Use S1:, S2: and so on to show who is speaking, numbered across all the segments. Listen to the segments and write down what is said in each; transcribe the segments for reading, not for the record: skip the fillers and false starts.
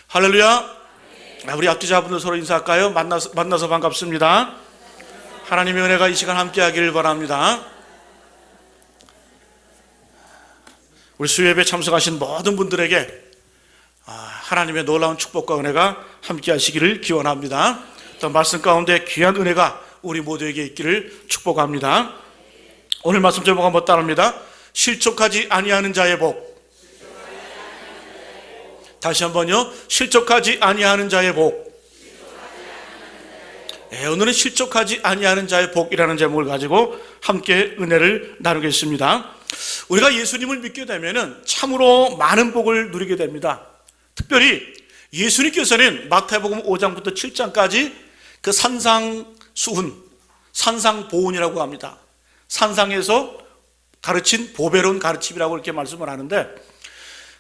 S1: 할렐루야. 우리 앞뒤자분들 서로 인사할까요? 만나서 반갑습니다. 하나님의 은혜가 이 시간 함께 하기를 바랍니다. 우리 수요예배 참석하신 모든 분들에게 하나님의 놀라운 축복과 은혜가 함께 하시기를 기원합니다. 또 말씀 가운데 귀한 은혜가 우리 모두에게 있기를 축복합니다. 오늘 말씀 제목은 뭐 따릅니다. 실족하지 아니하는 자의 복. 다시 한번요. 실족하지 아니하는 자의 복. 오늘은 실족하지 아니하는 자의 복이라는 제목을 가지고 함께 은혜를 나누겠습니다. 우리가 예수님을 믿게 되면 참으로 많은 복을 누리게 됩니다. 특별히 예수님께서는 마태복음 5장부터 7장까지 그 산상수훈, 산상보훈이라고 합니다. 산상에서 가르친 보배로운 가르침이라고 이렇게 말씀을 하는데,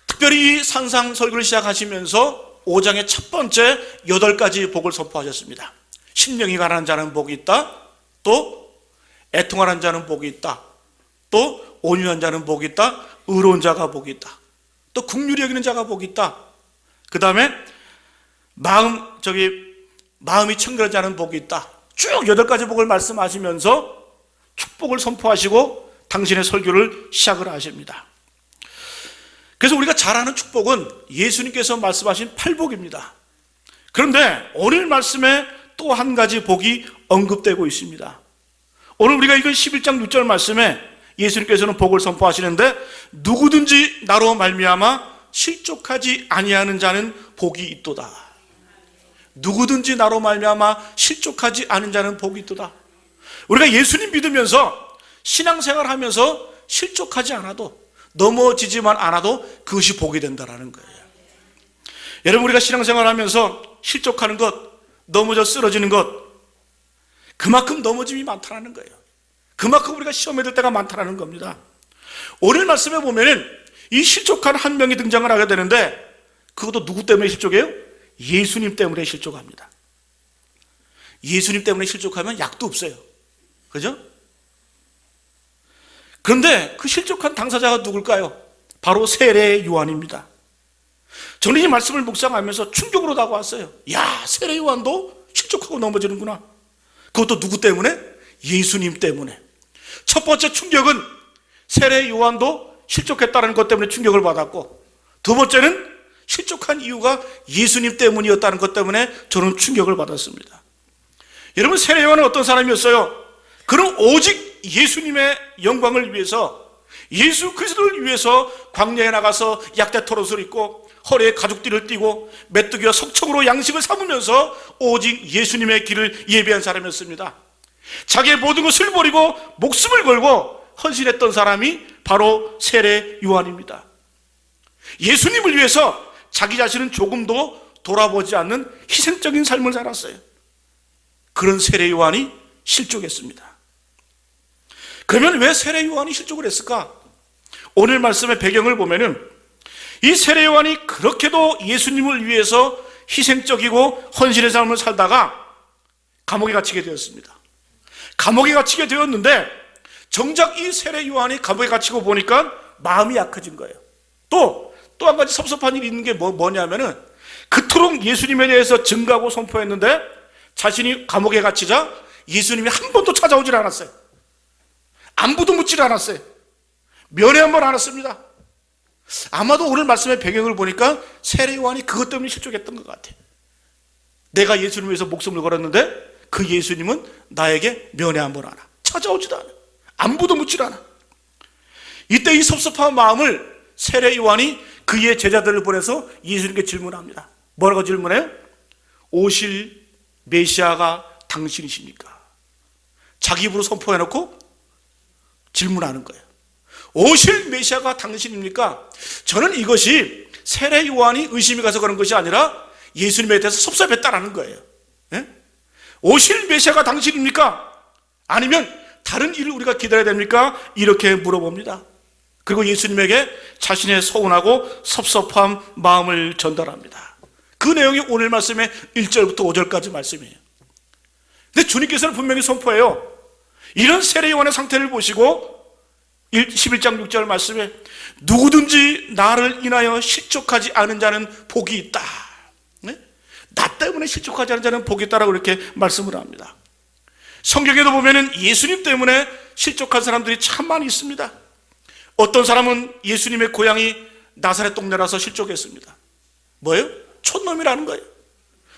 S1: 특별히 이 산상 설교를 시작하시면서 5장의 첫 번째 8가지 복을 선포하셨습니다. 심령이 가난한 자는 복이 있다. 또 애통하는 자는 복이 있다. 또 온유한 자는 복이 있다. 의로운 자가 복이 있다. 또 긍휼히 여기는 자가 복이 있다. 그 다음에 마음이 청결한 자는 복이 있다. 쭉 8가지 복을 말씀하시면서 축복을 선포하시고 당신의 설교를 시작을 하십니다. 그래서 우리가 잘 아는 축복은 예수님께서 말씀하신 8복입니다. 그런데 오늘 말씀에 또 한 가지 복이 언급되고 있습니다. 오늘 우리가 읽은 11장 6절 말씀에 예수님께서는 복을 선포하시는데, 누구든지 나로 말미암아 실족하지 아니하는 자는 복이 있도다. 누구든지 나로 말미암아 실족하지 않은 자는 복이 있도다. 우리가 예수님 믿으면서 신앙생활 하면서 실족하지 않아도, 넘어지지만 않아도 그것이 복이 된다는 거예요. 여러분, 우리가 신앙생활 하면서 실족하는 것, 넘어져 쓰러지는 것, 그만큼 넘어짐이 많다는 거예요. 그만큼 우리가 시험에 들 때가 많다는 겁니다. 오늘 말씀에 보면은 이 실족한 한 명이 등장을 하게 되는데, 그것도 누구 때문에 실족해요? 예수님 때문에 실족합니다. 예수님 때문에 실족하면 약도 없어요. 그죠? 그런데 그 실족한 당사자가 누굴까요? 바로 세례 요한입니다. 저는 이 말씀을 묵상하면서 충격으로 다가왔어요. 야, 세례 요한도 실족하고 넘어지는구나. 그것도 누구 때문에? 예수님 때문에. 첫 번째 충격은 세례 요한도 실족했다는 것 때문에 충격을 받았고, 두 번째는 실족한 이유가 예수님 때문이었다는 것 때문에 저는 충격을 받았습니다. 여러분, 세례 요한은 어떤 사람이었어요? 그는 오직 예수님의 영광을 위해서, 예수 그리스도를 위해서 광야에 나가서 약대 털옷을 입고 허리에 가죽띠를 띠고 메뚜기와 석청으로 양식을 삼으면서 오직 예수님의 길을 예비한 사람이었습니다. 자기의 모든 것을 버리고 목숨을 걸고 헌신했던 사람이 바로 세례 요한입니다. 예수님을 위해서 자기 자신은 조금도 돌아보지 않는 희생적인 삶을 살았어요. 그런 세례 요한이 실족했습니다. 그러면 왜 세례 요한이 실족을 했을까? 오늘 말씀의 배경을 보면은 이 세례 요한이 그렇게도 예수님을 위해서 희생적이고 헌신의 삶을 살다가 감옥에 갇히게 되었습니다. 감옥에 갇히게 되었는데, 정작 이 세례 요한이 감옥에 갇히고 보니까 마음이 약해진 거예요. 또 한 가지 섭섭한 일이 있는 게 뭐냐면은, 그토록 예수님에 대해서 증거하고 선포했는데 자신이 감옥에 갇히자 예수님이 한 번도 찾아오질 않았어요. 안부도 묻질 않았어요. 면회 한 번 안 했습니다. 아마도 오늘 말씀의 배경을 보니까 세례 요한이 그것 때문에 실족했던 것 같아요. 내가 예수님을 위해서 목숨을 걸었는데 그 예수님은 나에게 면회 한 번 안 하나, 찾아오지도 않아, 안부도 묻질 않아. 이때 이 섭섭한 마음을 세례 요한이 그의 제자들을 보내서 예수님께 질문합니다. 뭐라고 질문해요? 오실 메시아가 당신이십니까? 자기 입으로 선포해놓고 질문하는 거예요. 오실 메시아가 당신입니까? 저는 이것이 세례 요한이 의심이 가서 그런 것이 아니라 예수님에 대해서 섭섭했다라는 거예요. 예? 오실 메시아가 당신입니까? 아니면 다른 일을 우리가 기다려야 됩니까? 이렇게 물어봅니다. 그리고 예수님에게 자신의 서운하고 섭섭한 마음을 전달합니다. 그 내용이 오늘 말씀의 1절부터 5절까지 말씀이에요. 근데 주님께서는 분명히 선포해요. 이런 세례 요한의 상태를 보시고 11장 6절 말씀에 누구든지 나를 인하여 실족하지 않은 자는 복이 있다. 나 때문에 실족하지 않은 자는 복이 있다라고 이렇게 말씀을 합니다. 성경에도 보면은 예수님 때문에 실족한 사람들이 참 많이 있습니다. 어떤 사람은 예수님의 고향이 나사렛 동네라서 실족했습니다. 뭐예요? 촌놈이라는 거예요.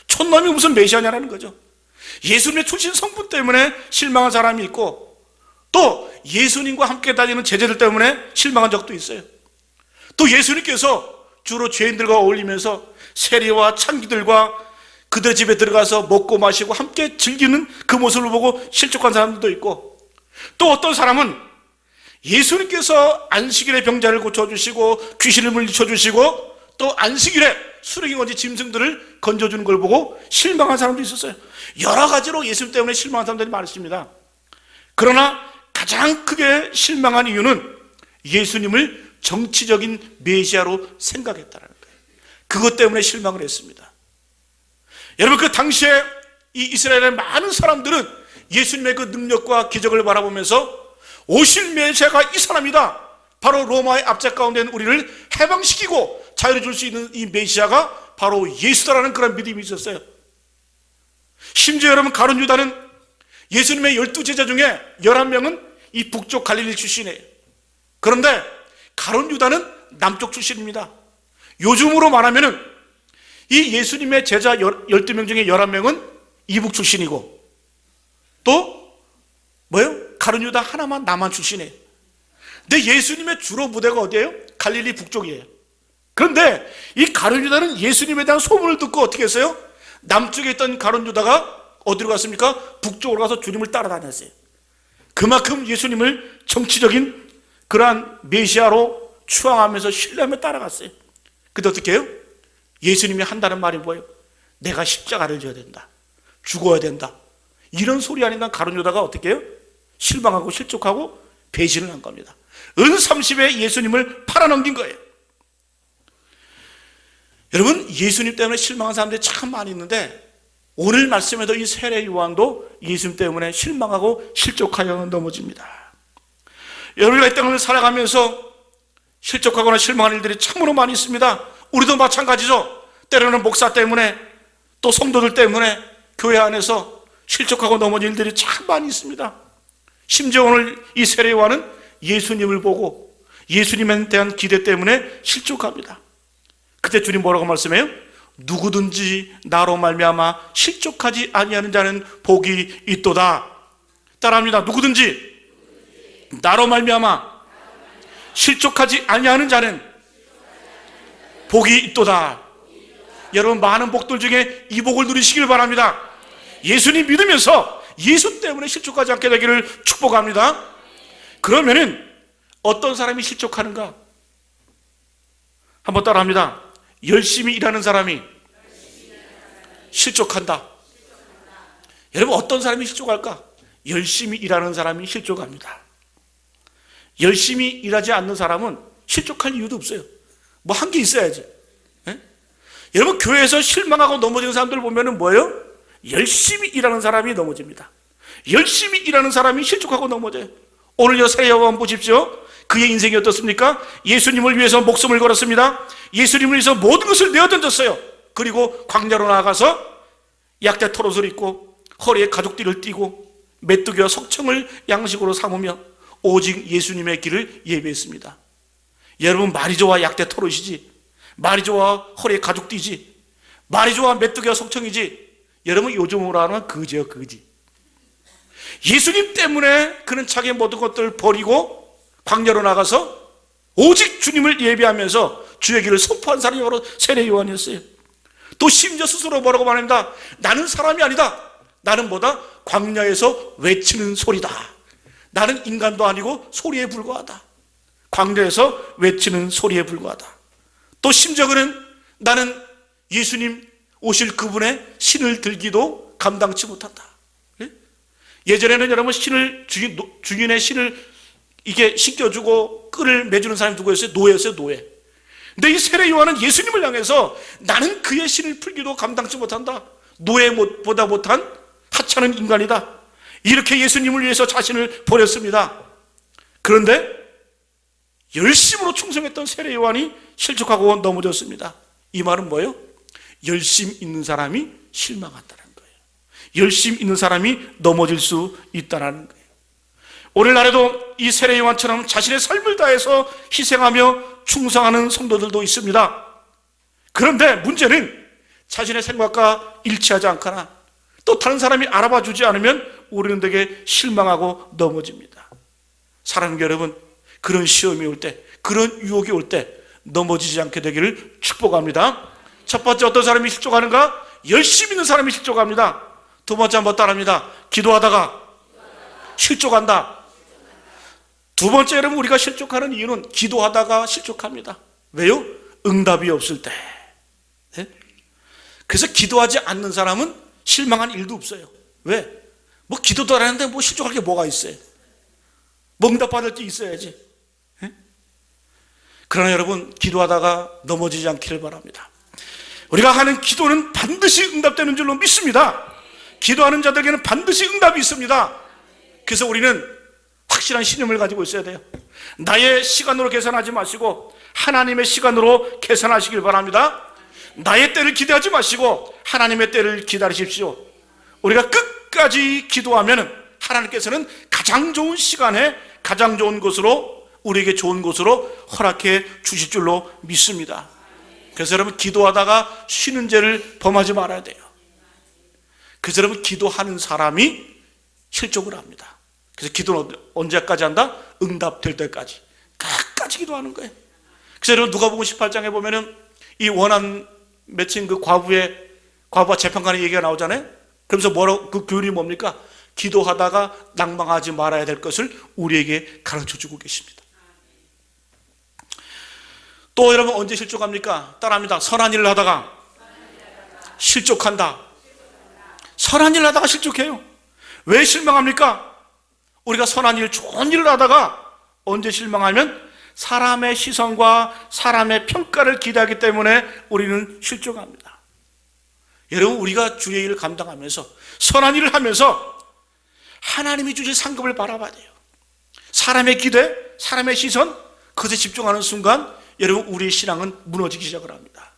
S1: 촌놈이 무슨 메시아냐라는 거죠. 예수님의 출신 성분 때문에 실망한 사람이 있고, 또 예수님과 함께 다니는 제자들 때문에 실망한 적도 있어요. 또 예수님께서 주로 죄인들과 어울리면서 세리와 창기들과 그들 집에 들어가서 먹고 마시고 함께 즐기는 그 모습을 보고 실족한 사람들도 있고, 또 어떤 사람은 예수님께서 안식일에 병자를 고쳐주시고 귀신을 물리쳐주시고 또 안식일에 수레기건지 짐승들을 건져주는 걸 보고 실망한 사람도 있었어요. 여러 가지로 예수님 때문에 실망한 사람들이 많습니다. 그러나 가장 크게 실망한 이유는 예수님을 정치적인 메시아로 생각했다는 거예요. 그것 때문에 실망을 했습니다. 여러분, 그 당시에 이 이스라엘의 많은 사람들은 예수님의 그 능력과 기적을 바라보면서 오실 메시아가 이 사람이다, 바로 로마의 압제 가운데 있는 우리를 해방시키고 자유를 줄 수 있는 이 메시아가 바로 예수다라는 그런 믿음이 있었어요. 심지어 여러분, 가룟 유다는 예수님의 12제자 중에 11명은 이 북쪽 갈릴리 출신이에요. 그런데 가룟 유다는 남쪽 출신입니다. 요즘으로 말하면은 이 예수님의 제자 12명 중에 11명은 이북 출신이고, 또 뭐예요? 가룟 유다 하나만 남한 출신이에요. 근데 예수님의 주로 무대가 어디예요? 갈릴리 북쪽이에요. 그런데 이 가룟 유다는 예수님에 대한 소문을 듣고 어떻게 했어요? 남쪽에 있던 가룟 유다가 어디로 갔습니까? 북쪽으로 가서 주님을 따라다녔어요. 그만큼 예수님을 정치적인 그러한 메시아로 추앙하면서 신뢰하며 따라갔어요. 근데 어떻게 해요? 예수님이 한다는 말이 뭐예요? 내가 십자가를 져야 된다, 죽어야 된다, 이런 소리 아닌가. 가룟 유다가 어떻게 해요? 실망하고 실족하고 배신을 한 겁니다. 은 30에 예수님을 팔아넘긴 거예요. 여러분, 예수님 때문에 실망한 사람들이 참 많이 있는데, 오늘 말씀에도 이 세례 요한도 예수님 때문에 실망하고 실족하여 넘어집니다. 여러분과 이 땅을 살아가면서 실족하거나 실망한 일들이 참으로 많이 있습니다. 우리도 마찬가지죠. 때로는 목사 때문에, 또 성도들 때문에 교회 안에서 실족하고 넘어진 일들이 참 많이 있습니다. 심지어 오늘 이 세례 요한은 예수님을 보고 예수님에 대한 기대 때문에 실족합니다. 그때 주님 뭐라고 말씀해요? 누구든지 나로 말미암아 실족하지 아니하는 자는 복이 있도다. 따라합니다. 누구든지 나로 말미암아 실족하지 아니하는 자는 복이 있도다. 여러분, 많은 복들 중에 이 복을 누리시길 바랍니다. 예수님 믿으면서 예수 때문에 실족하지 않게 되기를 축복합니다. 그러면은 어떤 사람이 실족하는가? 한번 따라합니다. 열심히 일하는 사람이 실족한다. 여러분, 어떤 사람이 실족할까? 열심히 일하는 사람이 실족합니다. 열심히 일하지 않는 사람은 실족할 이유도 없어요. 뭐 한 게 있어야지. 네? 여러분, 교회에서 실망하고 넘어지는 사람들 보면은 뭐예요? 열심히 일하는 사람이 넘어집니다. 열심히 일하는 사람이 실족하고 넘어져요. 오늘 요 세례 요한 보십시오. 그의 인생이 어떻습니까? 예수님을 위해서 목숨을 걸었습니다. 예수님을 위해서 모든 것을 내어던졌어요. 그리고 광야로 나아가서 약대 토롯을 입고 허리에 가죽띠를 띠고 메뚜기와 석청을 양식으로 삼으며 오직 예수님의 길을 예배했습니다. 여러분, 말이 좋아 약대 토롯이지, 말이 좋아 허리에 가죽띠지, 말이 좋아 메뚜기와 석청이지, 여러분 요즘으로 하면 거지요, 거지. 예수님 때문에 그는 자기의 모든 것들을 버리고 광야로 나가서 오직 주님을 예배하면서 주의 길을 선포한 사람이 바로 세례 요한이었어요. 또 심지어 스스로 뭐라고 말합니다. 나는 사람이 아니다. 나는 뭐다? 광야에서 외치는 소리다. 나는 인간도 아니고 소리에 불과하다. 광야에서 외치는 소리에 불과하다. 또 심지어 그는 나는 예수님 오실 그분의 신을 들기도 감당치 못한다. 예전에는 여러분, 주인의 신을 이게 씻겨주고 끈을 매주는 사람이 누구였어요? 노예였어요, 노예. 근데 이 세례 요한은 예수님을 향해서 나는 그의 신을 풀기도 감당치 못한다. 노예보다 못한 하찮은 인간이다. 이렇게 예수님을 위해서 자신을 버렸습니다. 그런데 열심으로 충성했던 세례 요한이 실족하고 넘어졌습니다. 이 말은 뭐예요? 열심 있는 사람이 실망한다는 거예요. 열심 있는 사람이 넘어질 수 있다는 거예요. 오늘날에도 이 세례 요한처럼 자신의 삶을 다해서 희생하며 충성하는 성도들도 있습니다. 그런데 문제는 자신의 생각과 일치하지 않거나 또 다른 사람이 알아봐 주지 않으면 우리는 되게 실망하고 넘어집니다. 사랑하는 여러분, 그런 시험이 올 때, 그런 유혹이 올 때 넘어지지 않게 되기를 축복합니다. 첫 번째, 어떤 사람이 실족하는가? 열심히 있는 사람이 실족합니다. 두 번째, 한번 따라합니다. 기도하다가 실족한다. 두 번째, 여러분, 우리가 실족하는 이유는 기도하다가 실족합니다. 왜요? 응답이 없을 때. 네? 그래서 기도하지 않는 사람은 실망한 일도 없어요. 왜? 뭐 기도도 안 하는데 뭐 실족할 게 뭐가 있어요? 뭐 응답받을 게 있어야지. 네? 그러나 여러분, 기도하다가 넘어지지 않기를 바랍니다. 우리가 하는 기도는 반드시 응답되는 줄로 믿습니다. 기도하는 자들에게는 반드시 응답이 있습니다. 그래서 우리는 확실한 신념을 가지고 있어야 돼요. 나의 시간으로 계산하지 마시고 하나님의 시간으로 계산하시길 바랍니다. 나의 때를 기대하지 마시고 하나님의 때를 기다리십시오. 우리가 끝까지 기도하면 하나님께서는 가장 좋은 시간에 가장 좋은 곳으로, 우리에게 좋은 곳으로 허락해 주실 줄로 믿습니다. 그래서 여러분, 기도하다가 쉬는 죄를 범하지 말아야 돼요. 그래서 여러분, 기도하는 사람이 실족을 합니다. 그래서 기도는 언제까지 한다? 응답될 때까지. 끝까지 기도하는 거예요. 그래서 여러분, 누가복음 18장에 보면은 이 원한 맺힌 그 과부와 재판관의 얘기가 나오잖아요. 그러면서 뭐라고, 그 교훈이 뭡니까? 기도하다가 낭망하지 말아야 될 것을 우리에게 가르쳐 주고 계십니다. 또 여러분, 언제 실족합니까? 따라합니다. 선한 일을 하다가 실족한다. 선한 일을 하다가 실족해요. 왜 실망합니까? 우리가 선한 일, 좋은 일을 하다가 언제 실망하면 사람의 시선과 사람의 평가를 기대하기 때문에 우리는 실족합니다. 여러분, 우리가 주의 일을 감당하면서 선한 일을 하면서 하나님이 주실 상급을 바라봐야 돼요. 사람의 기대, 사람의 시선, 그것에 집중하는 순간 여러분, 우리의 신앙은 무너지기 시작을 합니다.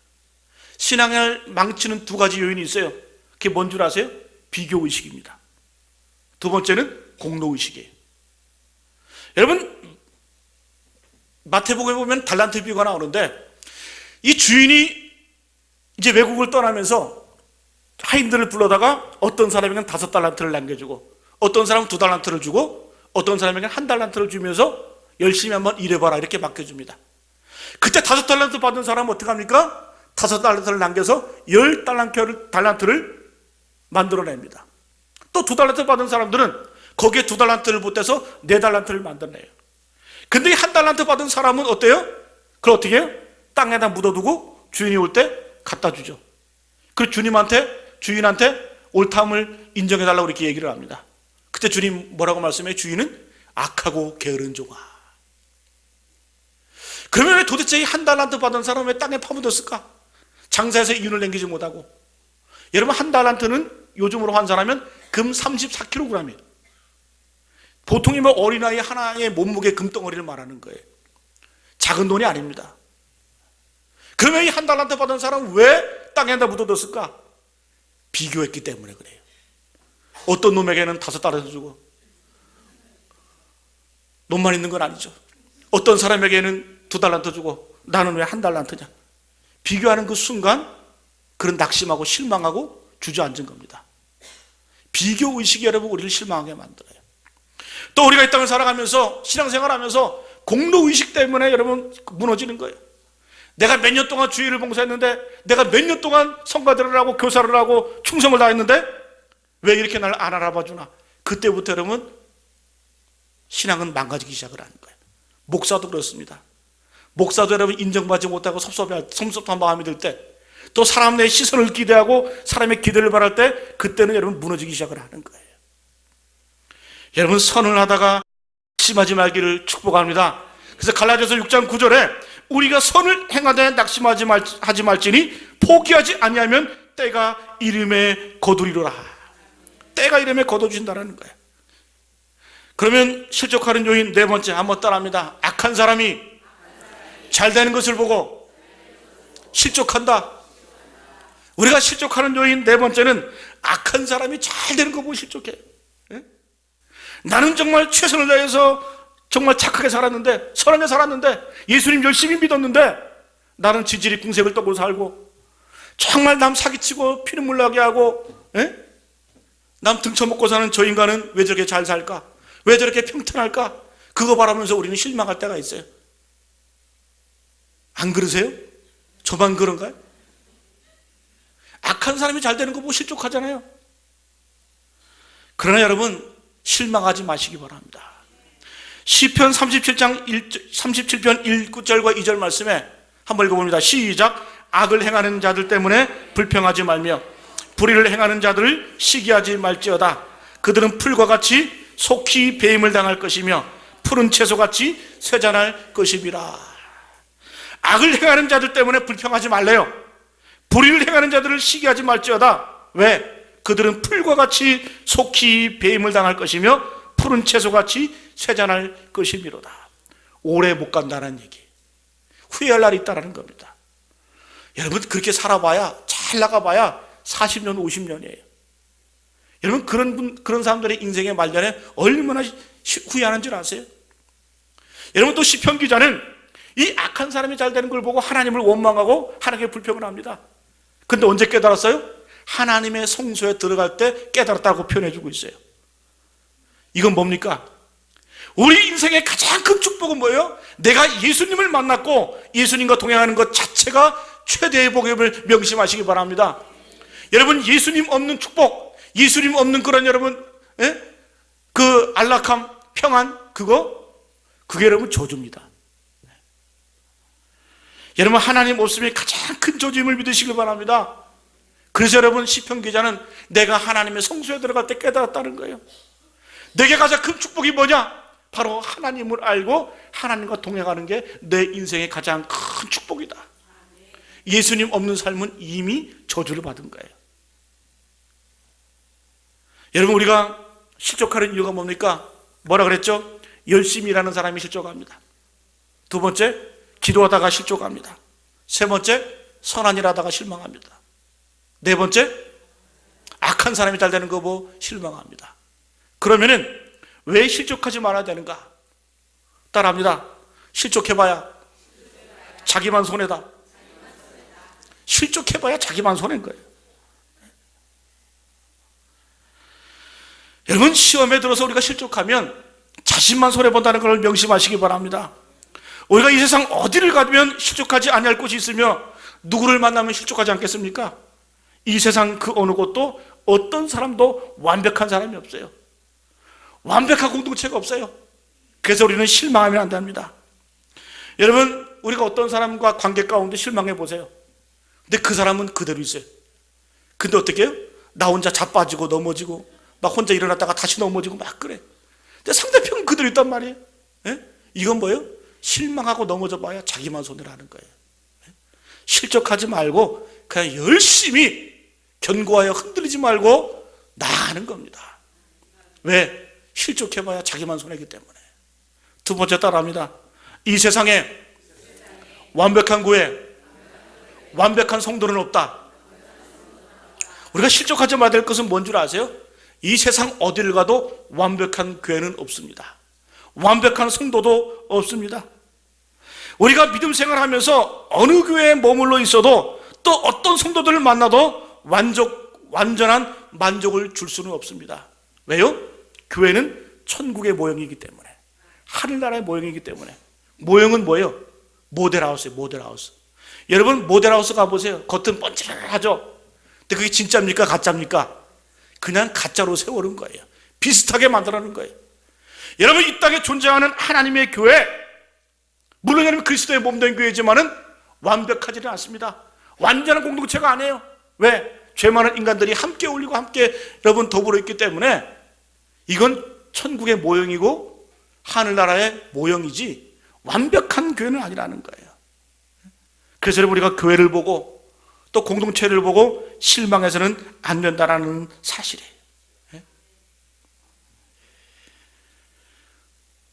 S1: 신앙을 망치는 두 가지 요인이 있어요. 그게 뭔 줄 아세요? 비교의식입니다. 두 번째는 공로의식이에요. 여러분, 마태복음에 보면 달란트 비유가 나오는데, 이 주인이 이제 외국을 떠나면서 하인들을 불러다가 어떤 사람에게는 5달란트를 남겨주고, 어떤 사람은 2달란트를 주고, 어떤 사람에게는 1달란트를 주면서 열심히 한번 일해봐라 이렇게 맡겨줍니다. 그때 5달란트 받은 사람은 어떻게 합니까? 5달란트를 남겨서 10달란트를 만들어냅니다. 또 2달란트 받은 사람들은 거기에 2달란트를 보태서 4달란트를 만들어내요. 근데 이 1달란트 받은 사람은 어때요? 그걸 어떻게 해요? 땅에다 묻어두고 주인이 올 때 갖다 주죠. 그리고 주인한테 옳다함을 인정해달라고 이렇게 얘기를 합니다. 그때 주님 뭐라고 말씀해요? 주인은 악하고 게으른 종아. 그러면 왜 도대체 이 1달란트 받은 사람은 왜 땅에 파묻었을까? 장사해서 이윤을 남기지 못하고. 여러분, 1달란트는 요즘으로 환산하면 금 34kg이에요. 보통이 뭐 어린아이 하나의 몸무게 금덩어리를 말하는 거예요. 작은 돈이 아닙니다. 그러면 이 1달란트 받은 사람은 왜 땅에다 묻어뒀을까? 비교했기 때문에 그래요. 어떤 놈에게는 5달란트 주고, 놈만 있는 건 아니죠. 어떤 사람에게는 2달란트 주고 나는 왜 1달란트냐? 비교하는 그 순간 그런 낙심하고 실망하고 주저앉은 겁니다. 비교의식이 여러분 우리를 실망하게 만들어요. 또 우리가 이 땅을 살아가면서 신앙생활하면서 공로의식 때문에 여러분 무너지는 거예요. 내가 몇 년 동안 주일을 봉사했는데, 내가 몇 년 동안 성가들을 하고 교사를 하고 충성을 다했는데 왜 이렇게 날 안 알아봐 주나? 그때부터 여러분 신앙은 망가지기 시작을 하는 거예요. 목사도 그렇습니다. 목사도 여러분 인정받지 못하고 섭섭한 마음이 들 때, 또 사람의 시선을 기대하고 사람의 기대를 바랄 때, 그때는 여러분 무너지기 시작을 하는 거예요. 여러분, 선을 하다가 낙심하지 말기를 축복합니다. 그래서 갈라디아서 6장 9절에 우리가 선을 행하되 낙심하지 말지니 포기하지 아니하면 때가 이름에 거두리로라. 때가 이름에 거둬주신다는 거예요. 그러면 실족하는 요인 네 번째, 한번 따라합니다. 악한 사람이 잘 되는 것을 보고 실족한다. 우리가 실족하는 요인 네 번째는 악한 사람이 잘 되는 거 보고 실족해요. 예? 나는 정말 최선을 다해서 정말 착하게 살았는데, 선하게 살았는데, 예수님 열심히 믿었는데, 나는 지질이 궁색을 떠고 살고, 정말 남 사기치고 피눈물 나게 하고, 예? 남 등쳐먹고 사는 저 인간은 왜 저렇게 잘 살까? 왜 저렇게 평탄할까? 그거 바라면서 우리는 실망할 때가 있어요. 안 그러세요? 저만 그런가요? 악한 사람이 잘 되는 거 보고 실족하잖아요. 그러나 여러분, 실망하지 마시기 바랍니다. 시편 37편 1절과 2절 말씀에 한번 읽어봅니다. 시작. 악을 행하는 자들 때문에 불평하지 말며 불의를 행하는 자들을 시기하지 말지어다. 그들은 풀과 같이 속히 배임을 당할 것이며 푸른 채소같이 쇠잔할 것임이라. 악을 행하는 자들 때문에 불평하지 말래요. 불의를 행하는 자들을 시기하지 말지어다. 왜? 그들은 풀과 같이 속히 배임을 당할 것이며 푸른 채소같이 쇠잔할 것이미로다. 오래 못 간다는 얘기, 후회할 날이 있다는 겁니다. 여러분, 그렇게 살아봐야, 잘 나가봐야 40년, 50년이에요. 여러분, 그런 사람들의 인생의 말년에 얼마나 후회하는 줄 아세요? 여러분, 또 시편 기자는 이 악한 사람이 잘 되는 걸 보고 하나님을 원망하고 하나님께 불평을 합니다. 근데 언제 깨달았어요? 하나님의 성소에 들어갈 때 깨달았다고 표현해주고 있어요. 이건 뭡니까? 우리 인생의 가장 큰 축복은 뭐예요? 내가 예수님을 만났고 예수님과 동행하는 것 자체가 최대의 복임을 명심하시기 바랍니다. 여러분, 예수님 없는 축복, 예수님 없는 그런 여러분, 그 안락함, 평안, 그게 여러분 저주입니다. 여러분, 하나님 없음이 가장 큰 저주임을 믿으시길 바랍니다. 그래서 여러분, 시편 기자는 내가 하나님의 성소에 들어갈 때 깨달았다는 거예요. 내게 가장 큰 축복이 뭐냐? 바로 하나님을 알고 하나님과 동행하는 게 내 인생의 가장 큰 축복이다. 예수님 없는 삶은 이미 저주를 받은 거예요. 여러분, 우리가 실족하는 이유가 뭡니까? 뭐라 그랬죠? 열심히 일하는 사람이 실족합니다. 두 번째, 기도하다가 실족합니다. 세 번째, 선한 일 하다가 실망합니다. 네 번째, 악한 사람이 잘 되는 거 보고 실망합니다. 그러면은 왜 실족하지 말아야 되는가? 따라합니다. 실족해봐야 자기만 손해다. 실족해봐야 자기만 손해인 거예요. 여러분, 시험에 들어서 우리가 실족하면 자신만 손해본다는 걸 명심하시기 바랍니다. 우리가 이 세상 어디를 가면 실족하지 아니할 곳이 있으며 누구를 만나면 실족하지 않겠습니까? 이 세상 그 어느 곳도 어떤 사람도 완벽한 사람이 없어요. 완벽한 공동체가 없어요. 그래서 우리는 실망하면 안 됩니다. 여러분, 우리가 어떤 사람과 관계 가운데 실망해 보세요. 근데 그 사람은 그대로 있어요. 근데 어떻게 해요? 나 혼자 자빠지고 넘어지고 막 혼자 일어났다가 다시 넘어지고 막 그래. 근데 상대편은 그대로 있단 말이에요. 이건 뭐예요? 실망하고 넘어져 봐야 자기만 손해를 하는 거예요. 실족하지 말고 그냥 열심히 견고하여 흔들리지 말고 나아가는 겁니다. 왜? 실족해봐야 자기만 손해이기 때문에. 두 번째, 따라합니다. 이 세상에 완벽한 교회, 완벽한 성도는 없다. 우리가 실족하지 말아야 될 것은 뭔 줄 아세요? 이 세상 어디를 가도 완벽한 교회는 없습니다. 완벽한 성도도 없습니다. 우리가 믿음 생활하면서 어느 교회에 머물러 있어도 또 어떤 성도들을 만나도 완전한 만족을 줄 수는 없습니다. 왜요? 교회는 천국의 모형이기 때문에, 하늘나라의 모형이기 때문에. 모형은 뭐예요? 모델하우스예요. 모델하우스. 여러분, 모델하우스 가보세요. 겉은 번지르르하죠. 근데 그게 진짜입니까? 가짜입니까? 그냥 가짜로 세워놓은 거예요. 비슷하게 만들어놓은 거예요. 여러분, 이 땅에 존재하는 하나님의 교회, 물론 여러분 그리스도의 몸된 교회지만은 완벽하지는 않습니다. 완전한 공동체가 아니에요. 왜? 죄 많은 인간들이 함께 어울리고 함께 여러분 더불어 있기 때문에 이건 천국의 모형이고 하늘나라의 모형이지 완벽한 교회는 아니라는 거예요. 그래서 여러분, 우리가 교회를 보고 또 공동체를 보고 실망해서는 안 된다는 사실이에요.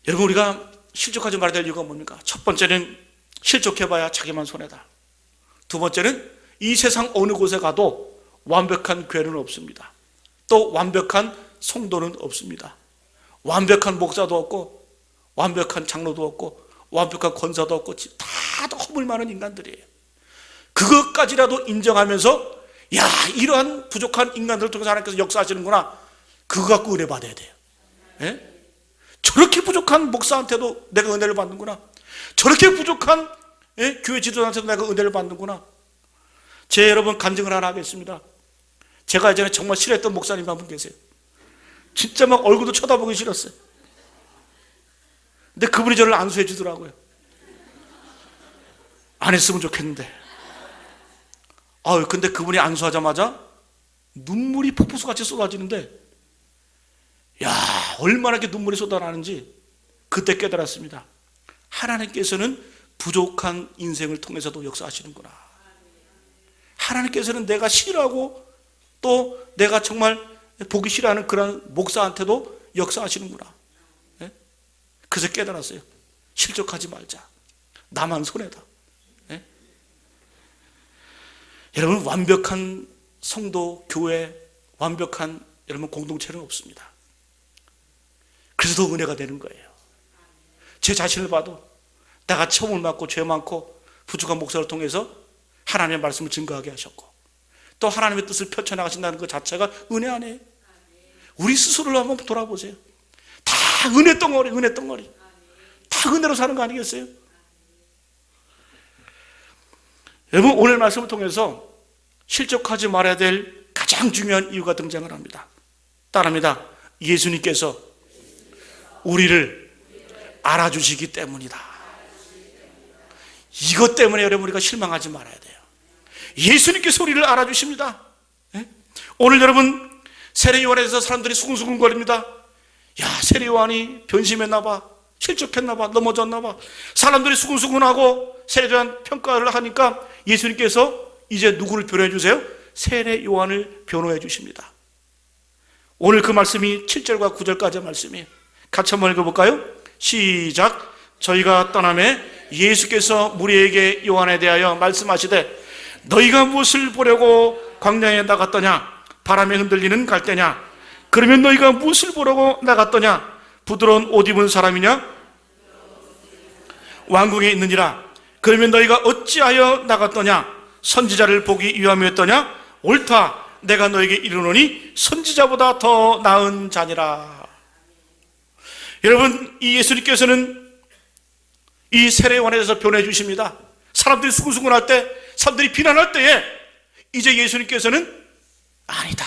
S1: 여러분, 우리가 실족하지 말아야 될 이유가 뭡니까? 첫 번째는 실족해봐야 자기만 손해다. 두 번째는 이 세상 어느 곳에 가도 완벽한 교회는 없습니다. 또 완벽한 성도는 없습니다. 완벽한 목사도 없고 완벽한 장로도 없고 완벽한 권사도 없고 다 허물 많은 인간들이에요. 그것까지라도 인정하면서 야, 이러한 부족한 인간들을 통해서 하나님께서 역사하시는구나, 그거 갖고 은혜 받아야 돼요. 예? 저렇게 부족한 목사한테도 내가 은혜를 받는구나, 저렇게 부족한 교회 지도자한테도 내가 은혜를 받는구나. 제 여러분 간증을 하나 하겠습니다. 제가 예전에 정말 싫어했던 목사님 한 분 계세요. 진짜 막 얼굴도 쳐다보기 싫었어요. 근데 그분이 저를 안수해 주더라고요. 안 했으면 좋겠는데. 근데 그분이 안수하자마자 눈물이 폭포수같이 쏟아지는데, 야, 얼마나 이렇게 눈물이 쏟아나는지 그때 깨달았습니다. 하나님께서는 부족한 인생을 통해서도 역사하시는구나. 하나님께서는 내가 싫어하고 또 내가 정말 보기 싫어하는 그런 목사한테도 역사하시는구나. 예? 그래서 깨달았어요. 실족하지 말자. 나만 손해다. 예? 여러분, 완벽한 성도, 교회, 완벽한 여러분 공동체는 없습니다. 그래서 더 은혜가 되는 거예요. 제 자신을 봐도 내가 처음을 맞고 죄 많고 부족한 목사를 통해서 하나님의 말씀을 증거하게 하셨고 또 하나님의 뜻을 펼쳐나가신다는 것 자체가 은혜 아니에요? 우리 스스로를 한번 돌아보세요. 다 은혜 덩어리, 은혜 덩어리. 다 은혜로 사는 거 아니겠어요? 여러분, 오늘 말씀을 통해서 실족하지 말아야 될 가장 중요한 이유가 등장을 합니다. 따라합니다. 예수님께서 우리를 알아주시기 때문이다. 이것 때문에 여러분 우리가 실망하지 말아야 돼요. 예수님께서 우리를 알아주십니다. 네? 오늘 여러분 세례요한에서 사람들이 수근수근거립니다. 야, 세례요한이 변심했나 봐, 실족했나 봐, 넘어졌나 봐. 사람들이 수근수근하고 세례요한 평가를 하니까 예수님께서 이제 누구를 변호해 주세요? 세례요한을 변호해 주십니다. 오늘 그 말씀이 7절과 9절까지의 말씀이에요. 같이 한번 읽어볼까요? 시작. 저희가 떠나매 예수께서 무리에게 요한에 대하여 말씀하시되 너희가 무엇을 보려고 광야에 나갔더냐? 바람에 흔들리는 갈대냐? 그러면 너희가 무엇을 보려고 나갔더냐? 부드러운 옷 입은 사람이냐? 왕궁에 있느니라. 그러면 너희가 어찌하여 나갔더냐? 선지자를 보기 위함이었더냐? 옳다. 내가 너에게 이르노니 선지자보다 더 나은 자니라. 여러분, 이 예수님께서는 이 세례요한에 대해서 변호해 주십니다. 사람들이 수근수근할 때, 사람들이 비난할 때에 이제 예수님께서는 아니다,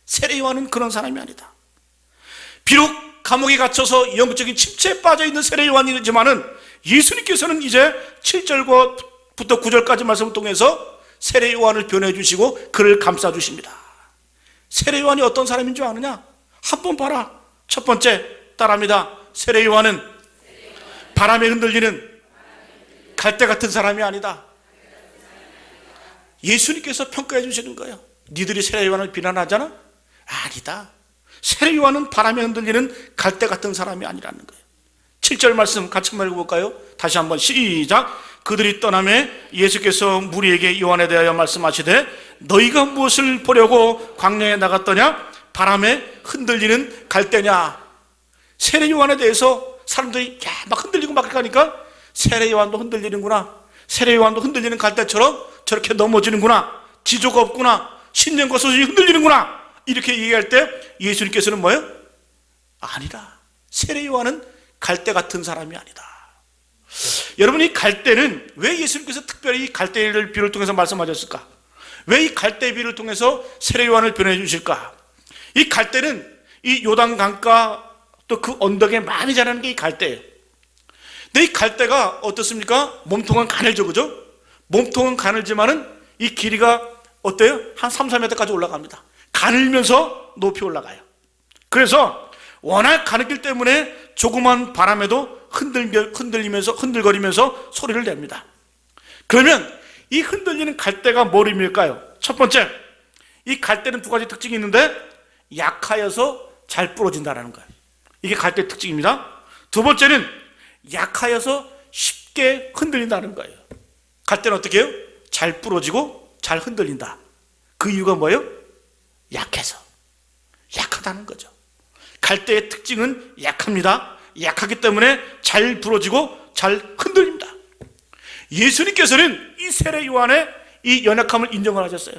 S1: 세례요한은 그런 사람이 아니다. 비록 감옥에 갇혀서 영적인 침체에 빠져있는 세례요한이지만은 예수님께서는 이제 7절부터 9절까지 말씀을 통해서 세례요한을 변호해 주시고 그를 감싸 주십니다. 세례요한이 어떤 사람인 줄 아느냐? 한번 봐라. 첫 번째, 따라합니다. 세례요한은 바람에 흔들리는 갈대 같은 사람이 아니다. 예수님께서 평가해 주시는 거예요. 니들이 세례요한을 비난하잖아? 아니다. 세례요한은 바람에 흔들리는 갈대 같은 사람이 아니라는 거예요. 7절 말씀 같이 한번 읽어볼까요? 다시 한번 시작. 그들이 떠나매 예수께서 무리에게 요한에 대하여 말씀하시되 너희가 무엇을 보려고 광야에 나갔더냐? 바람에 흔들리는 갈대냐? 세례요한에 대해서 사람들이 막 흔들리고 막 가니까 세례요한도 흔들리는구나, 세례요한도 흔들리는 갈대처럼 저렇게 넘어지는구나, 지조가 없구나, 신령과 소식이 흔들리는구나, 이렇게 얘기할 때 예수님께서는 뭐예요? 아니다. 세례요한은 갈대 같은 사람이 아니다. 여러분, 이 갈대는 왜 예수님께서 특별히 이 갈대를 비를 통해서 말씀하셨을까? 왜 이 갈대 비를 통해서 세례요한을 변호해 주실까? 이 갈대는 이 요단 강가 또 그 언덕에 많이 자라는 게 이 갈대예요. 근데 이 갈대가 어떻습니까? 몸통은 가늘죠, 그죠? 몸통은 가늘지만은 이 길이가 어때요? 한 3, 4m까지 올라갑니다. 가늘면서 높이 올라가요. 그래서 워낙 가늘기 때문에 조그만 바람에도 흔들거리면서 소리를 냅니다. 그러면 이 흔들리는 갈대가 뭘 의미일까요? 첫 번째, 이 갈대는 두 가지 특징이 있는데 약하여서 잘 부러진다는 거예요. 이게 갈대의 특징입니다. 두 번째는 약하여서 쉽게 흔들린다는 거예요. 갈대는 어떻게 해요? 잘 부러지고 잘 흔들린다. 그 이유가 뭐예요? 약해서. 약하다는 거죠. 갈대의 특징은 약합니다. 약하기 때문에 잘 부러지고 잘 흔들립니다. 예수님께서는 이 세례 요한의 이 연약함을 인정을 하셨어요.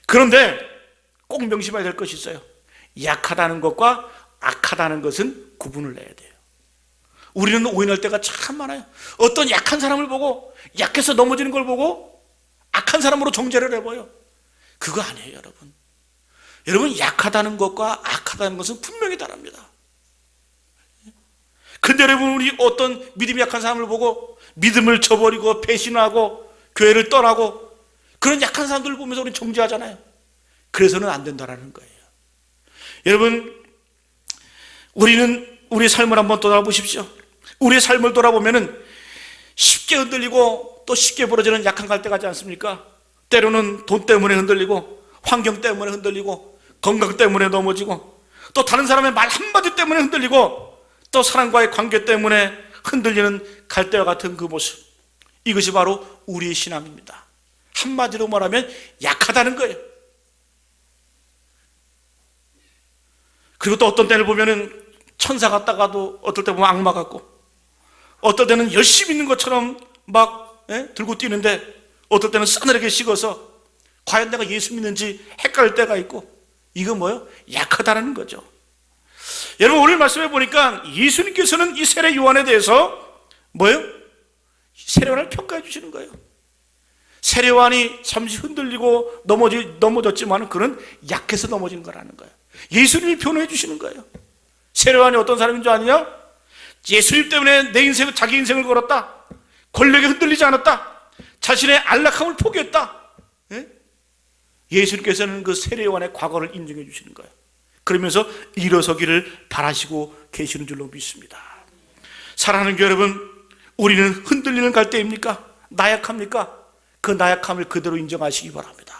S1: 그런데 꼭 명심해야 될 것이 있어요. 약하다는 것과 악하다는 것은 구분을 내야 돼요. 우리는 오인할 때가 참 많아요. 어떤 약한 사람을 보고, 약해서 넘어지는 걸 보고 악한 사람으로 정죄를 해봐요. 그거 아니에요, 여러분. 여러분, 약하다는 것과 악하다는 것은 분명히 다릅니다. 근데 여러분, 우리 어떤 믿음이 약한 사람을 보고 믿음을 저버리고 배신하고 교회를 떠나고 그런 약한 사람들을 보면서 우리는 정죄하잖아요. 그래서는 안 된다는 거예요. 여러분, 우리는 우리의 삶을 한번 돌아보십시오. 우리의 삶을 돌아보면은 쉽게 흔들리고 또 쉽게 부러지는 약한 갈대 같지 않습니까? 때로는 돈 때문에 흔들리고, 환경 때문에 흔들리고, 건강 때문에 넘어지고, 또 다른 사람의 말 한마디 때문에 흔들리고, 또 사람과의 관계 때문에 흔들리는 갈대와 같은 그 모습, 이것이 바로 우리의 신앙입니다. 한마디로 말하면 약하다는 거예요. 그리고 또 어떤 때를 보면은 천사 같다가도 어떨 때 보면 악마 같고, 어떨 때는 열심히 있는 것처럼 막 들고 뛰는데 어떨 때는 싸늘하게 식어서 과연 내가 예수 믿는지 헷갈릴 때가 있고, 이건 뭐예요? 약하다는 거죠. 여러분, 오늘 말씀해 보니까 예수님께서는 이 세례 요한에 대해서 뭐예요? 세례 요한을 평가해 주시는 거예요. 세례 요한이 잠시 흔들리고 넘어졌지만 그는 약해서 넘어진 거라는 거예요. 예수님이 변호해 주시는 거예요. 세례 요한이 어떤 사람인 줄 아느냐? 예수님 때문에 내 인생을, 자기 인생을 걸었다. 권력에 흔들리지 않았다. 자신의 안락함을 포기했다. 예수님께서는 그 세례 요한의 과거를 인정해 주시는 거예요. 그러면서 일어서기를 바라시고 계시는 줄로 믿습니다. 사랑하는 교회 여러분, 우리는 흔들리는 갈대입니까? 나약합니까? 그 나약함을 그대로 인정하시기 바랍니다.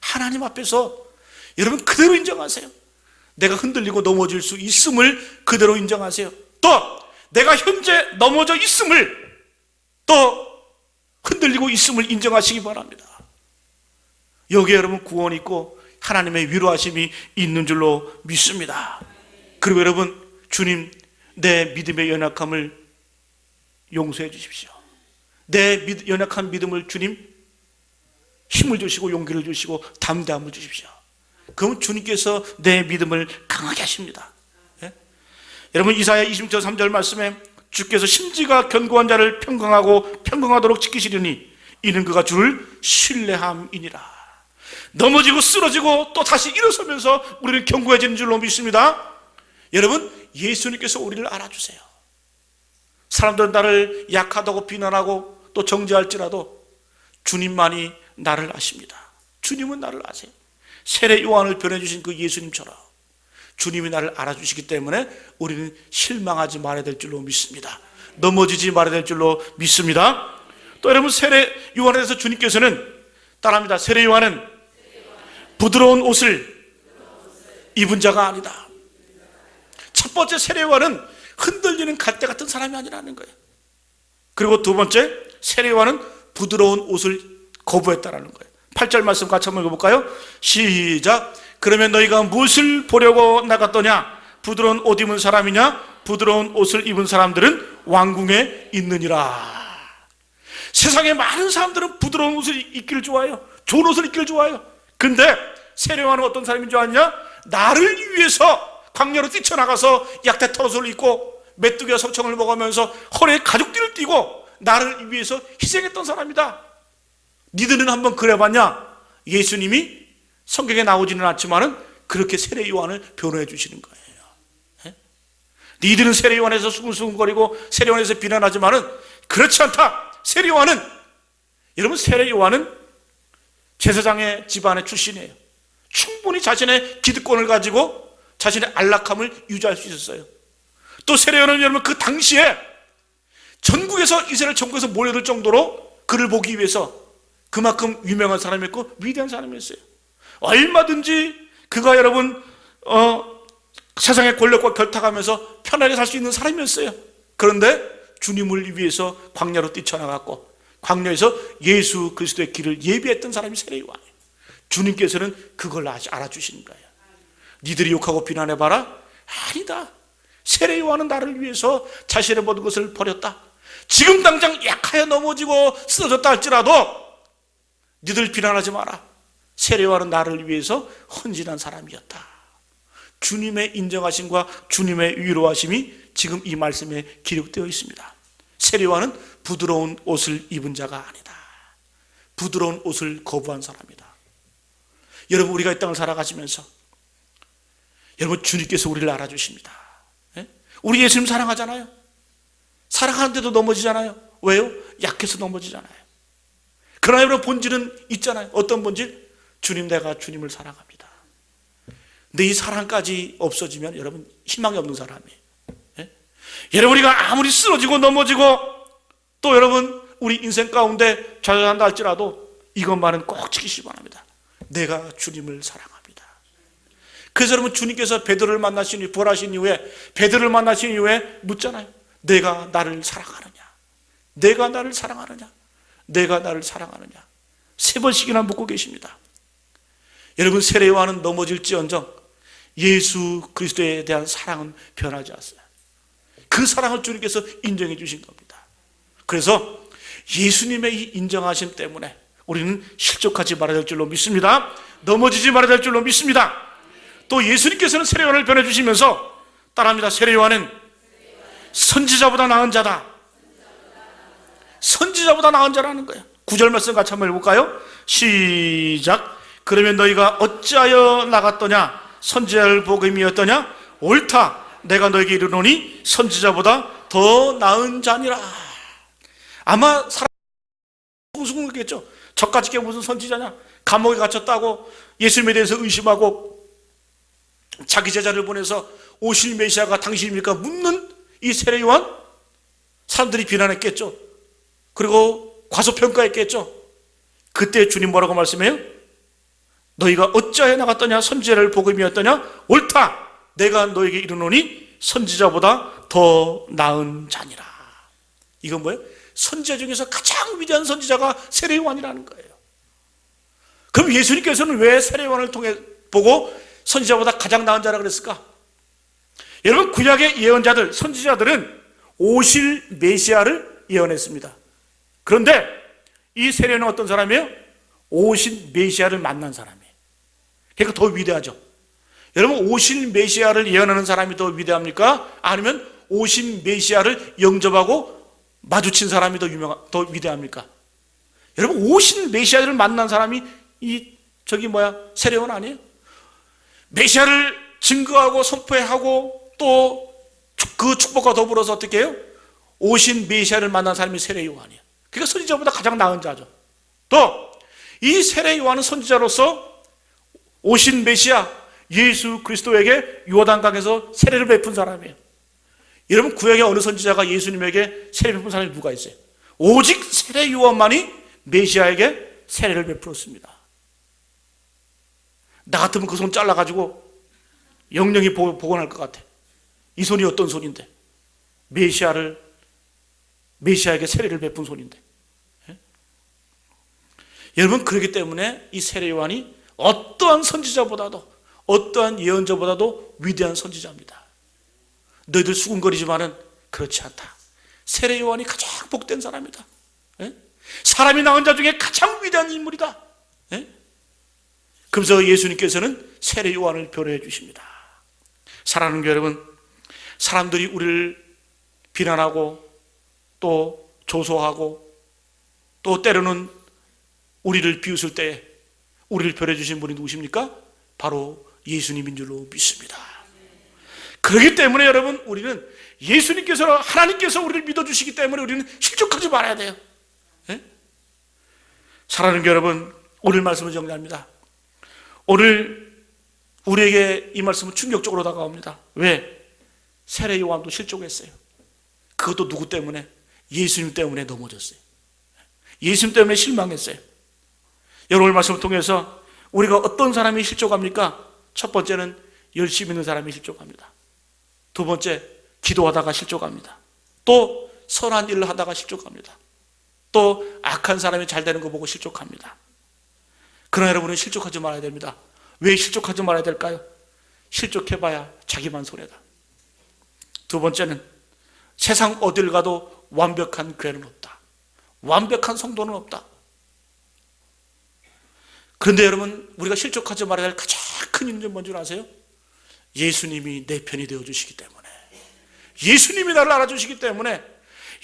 S1: 하나님 앞에서 여러분 그대로 인정하세요. 내가 흔들리고 넘어질 수 있음을 그대로 인정하세요. 또 내가 현재 넘어져 있음을, 또 흔들리고 있음을 인정하시기 바랍니다. 여기에 여러분 구원이 있고 하나님의 위로하심이 있는 줄로 믿습니다. 그리고 여러분, 주님, 내 믿음의 연약함을 용서해 주십시오. 내 연약한 믿음을 주님 힘을 주시고 용기를 주시고 담대함을 주십시오. 그럼 주님께서 내 믿음을 강하게 하십니다. 여러분, 이사야 26장 3절 말씀에 주께서 심지가 견고한 자를 평강하고 평강하도록 지키시려니 이는 그가 주를 신뢰함이니라. 넘어지고 쓰러지고 또 다시 일어서면서 우리는 견고해지는 줄로 믿습니다. 여러분, 예수님께서 우리를 알아주세요. 사람들은 나를 약하다고 비난하고 또 정죄할지라도 주님만이 나를 아십니다. 주님은 나를 아세요. 세례 요한을 변해주신 그 예수님처럼 주님이 나를 알아주시기 때문에 우리는 실망하지 말아야 될 줄로 믿습니다. 넘어지지 말아야 될 줄로 믿습니다. 또 여러분, 세례 요한에 대해서 주님께서는 따라합니다. 세례 요한은 부드러운 옷을 입은 자가 아니다. 첫 번째, 세례 요한은 흔들리는 갈대 같은 사람이 아니라는 거예요. 그리고 두 번째, 세례 요한은 부드러운 옷을 거부했다라는 거예요. 8절 말씀 같이 한번 읽어볼까요? 시작. 그러면 너희가 무엇을 보려고 나갔더냐? 부드러운 옷 입은 사람이냐? 부드러운 옷을 입은 사람들은 왕궁에 있느니라. 세상에 많은 사람들은 부드러운 옷을 입기를 좋아해요. 좋은 옷을 입기를 좋아해요. 근데 세례 요한은 어떤 사람인 줄 아냐? 나를 위해서 광야로 뛰쳐나가서 약대 털옷을 입고 메뚜기와 석청을 먹으면서 허리에 가죽띠를 띠고 나를 위해서 희생했던 사람이다. 니들은 한번 그래봤냐? 예수님이 성경에 나오지는 않지만은 그렇게 세례 요한을 변호해 주시는 거예요. 니들은 세례 요한에서 수근수근거리고 세례 요한에서 비난하지만은 그렇지 않다. 세례 요한은, 여러분, 세례 요한은 제사장의 집안의 출신이에요. 충분히 자신의 기득권을 가지고 자신의 안락함을 유지할 수 있었어요. 또 세례 요한은 여러분 그 당시에 전국에서, 이스라엘 전국에서 몰려들 정도로 그를 보기 위해서 그만큼 유명한 사람이었고 위대한 사람이었어요. 얼마든지 그가 여러분 세상의 권력과 결탁하면서 편하게 살 수 있는 사람이었어요. 그런데 주님을 위해서 광야로 뛰쳐나갔고 광야에서 예수 그리스도의 길을 예비했던 사람이 세례 요한이에요. 주님께서는 그걸 알아주시는 거예요. 니들이 욕하고 비난해봐라? 아니다. 세례 요한은 나를 위해서 자신의 모든 것을 버렸다. 지금 당장 약하여 넘어지고 쓰러졌다 할지라도 니들 비난하지 마라. 세례 요한은 나를 위해서 헌신한 사람이었다. 주님의 인정하심과 주님의 위로하심이 지금 이 말씀에 기록되어 있습니다. 세례 요한은 부드러운 옷을 입은 자가 아니다. 부드러운 옷을 거부한 사람이다. 여러분, 우리가 이 땅을 살아가시면서 여러분, 주님께서 우리를 알아주십니다. 우리 예수님 사랑하잖아요. 사랑하는데도 넘어지잖아요. 왜요? 약해서 넘어지잖아요. 그러나 여러분, 본질은 있잖아요. 어떤 본질? 주님, 내가 주님을 사랑합니다. 근데 이 사랑까지 없어지면 여러분, 희망이 없는 사람이에요. 여러분, 우리가 아무리 쓰러지고 넘어지고 또 여러분, 우리 인생 가운데 좌절한다 할지라도 이것만은 꼭 지키시기 바랍니다. 내가 주님을 사랑합니다. 그래서 여러분, 주님께서 베드로를 만나신 이후에, 부활하신 이후에 베드로를 만나신 이후에 묻잖아요. 내가 나를 사랑하느냐? 내가 나를 사랑하느냐? 내가 나를 사랑하느냐? 3번씩이나 묻고 계십니다. 여러분, 세례 요한은 넘어질지언정 예수 그리스도에 대한 사랑은 변하지 않았어요. 그 사랑을 주님께서 인정해 주신 겁니다. 그래서 예수님의 이 인정하심 때문에 우리는 실족하지 말아야 될 줄로 믿습니다. 넘어지지 말아야 될 줄로 믿습니다. 또 예수님께서는 세례 요한을 변해주시면서 따라합니다. 세례 요한은 선지자보다 나은 자다. 선지자보다 나은 자라는 거예요. 9절 말씀 같이 한번 읽어볼까요? 시작. 그러면 너희가 어찌하여 나갔더냐? 선지자를 복음이었더냐? 옳다. 내가 너에게 이르노니 선지자보다 더 나은 자니라. 아마 사람 숭숭했겠죠. 저까지 게 무슨 선지자냐? 감옥에 갇혔다고 예수님에 대해서 의심하고 자기 제자를 보내서 오실 메시아가 당신입니까? 묻는 이 세례 요한, 사람들이 비난했겠죠. 그리고 과소평가했겠죠. 그때 주님 뭐라고 말씀해요? 너희가 어찌하여 나갔더냐? 선지자를 복음이었더냐? 옳다. 내가 너에게 이르노니 선지자보다 더 나은 자니라. 이건 뭐예요? 선지자 중에서 가장 위대한 선지자가 세례 요한이라는 거예요. 그럼 예수님께서는 왜 세례 요한을 통해 보고 선지자보다 가장 나은 자라 그랬을까? 여러분, 구약의 예언자들, 선지자들은 오실 메시아를 예언했습니다. 그런데 이 세례는 어떤 사람이에요? 오신 메시아를 만난 사람이에요. 그러니까 더 위대하죠. 여러분, 오신 메시아를 예언하는 사람이 더 위대합니까? 아니면 오신 메시아를 영접하고 마주친 사람이 더 위대합니까? 여러분, 오신 메시아를 만난 사람이 세례 요한 아니에요? 메시아를 증거하고 선포하고 또 그 축복과 더불어서 어떻게 해요? 오신 메시아를 만난 사람이 세례 요한이에요. 그러니까 선지자보다 가장 나은 자죠. 또 이 세례 요한은 선지자로서 오신 메시아 예수 그리스도에게 요단강에서 세례를 베푼 사람이에요. 여러분, 구약의 어느 선지자가 예수님에게 세례 베푼 사람이 누가 있어요? 오직 세례 요한만이 메시아에게 세례를 베풀었습니다. 나 같으면 그 손 잘라가지고 영영이 복원할 것 같아. 이 손이 어떤 손인데? 메시아에게 세례를 베푼 손인데. 예? 여러분, 그렇기 때문에 이 세례 요한이 어떠한 선지자보다도, 어떠한 예언자보다도 위대한 선지자입니다. 너희들 수군거리지만은 그렇지 않다. 세례 요한이 가장 복된 사람이다. 예? 사람이 낳은 자 중에 가장 위대한 인물이다. 예? 그래서 예수님께서는 세례 요한을 변호해 주십니다. 사랑하는 교 여러분, 사람들이 우리를 비난하고 또 조소하고 또 때로는 우리를 비웃을 때 우리를 변호해 주신 분이 누구십니까? 바로 예수님인 줄로 믿습니다. 그렇기 때문에 여러분, 우리는 하나님께서 우리를 믿어주시기 때문에 우리는 실족하지 말아야 돼요. 네? 사랑하는 교 여러분, 오늘 말씀을 정리합니다. 오늘 우리에게 이 말씀은 충격적으로 다가옵니다. 왜? 세례 요한도 실족했어요. 그것도 누구 때문에? 예수님 때문에 넘어졌어요. 예수님 때문에 실망했어요. 여러분, 말씀을 통해서 우리가 어떤 사람이 실족합니까? 첫 번째는 열심히 있는 사람이 실족합니다. 두 번째, 기도하다가 실족합니다. 또 선한 일을 하다가 실족합니다. 또 악한 사람이 잘 되는 거 보고 실족합니다. 그러나 여러분은 실족하지 말아야 됩니다. 왜 실족하지 말아야 될까요? 실족해봐야 자기만 손해다. 두 번째는 세상 어딜 가도 완벽한 교회는 없다. 완벽한 성도는 없다. 그런데 여러분, 우리가 실족하지 말아야 될 가장 큰 이유는 뭔지 아세요? 예수님이 내 편이 되어주시기 때문에, 예수님이 나를 알아주시기 때문에,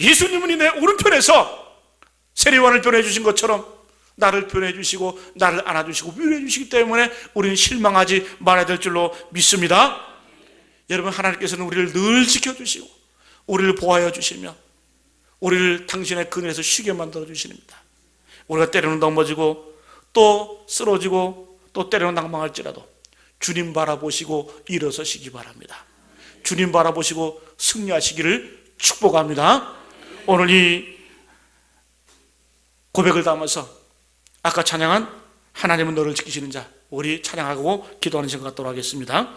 S1: 예수님은 내 오른편에서 세례요한을 변호해 주신 것처럼 나를 변호해 주시고 나를 안아주시고 위로해 주시기 때문에 우리는 실망하지 말아야 될 줄로 믿습니다. 여러분, 하나님께서는 우리를 늘 지켜주시고 우리를 보호하여 주시며 우리를 당신의 그늘에서 쉬게 만들어 주십니다. 우리가 때로는 넘어지고 또 쓰러지고 또 때로는 낭망할지라도 주님 바라보시고 일어서시기 바랍니다. 주님 바라보시고 승리하시기를 축복합니다. 오늘 이 고백을 담아서 아까 찬양한 하나님은 너를 지키시는 자, 우리 찬양하고 기도하는 시간 갖도록 하겠습니다.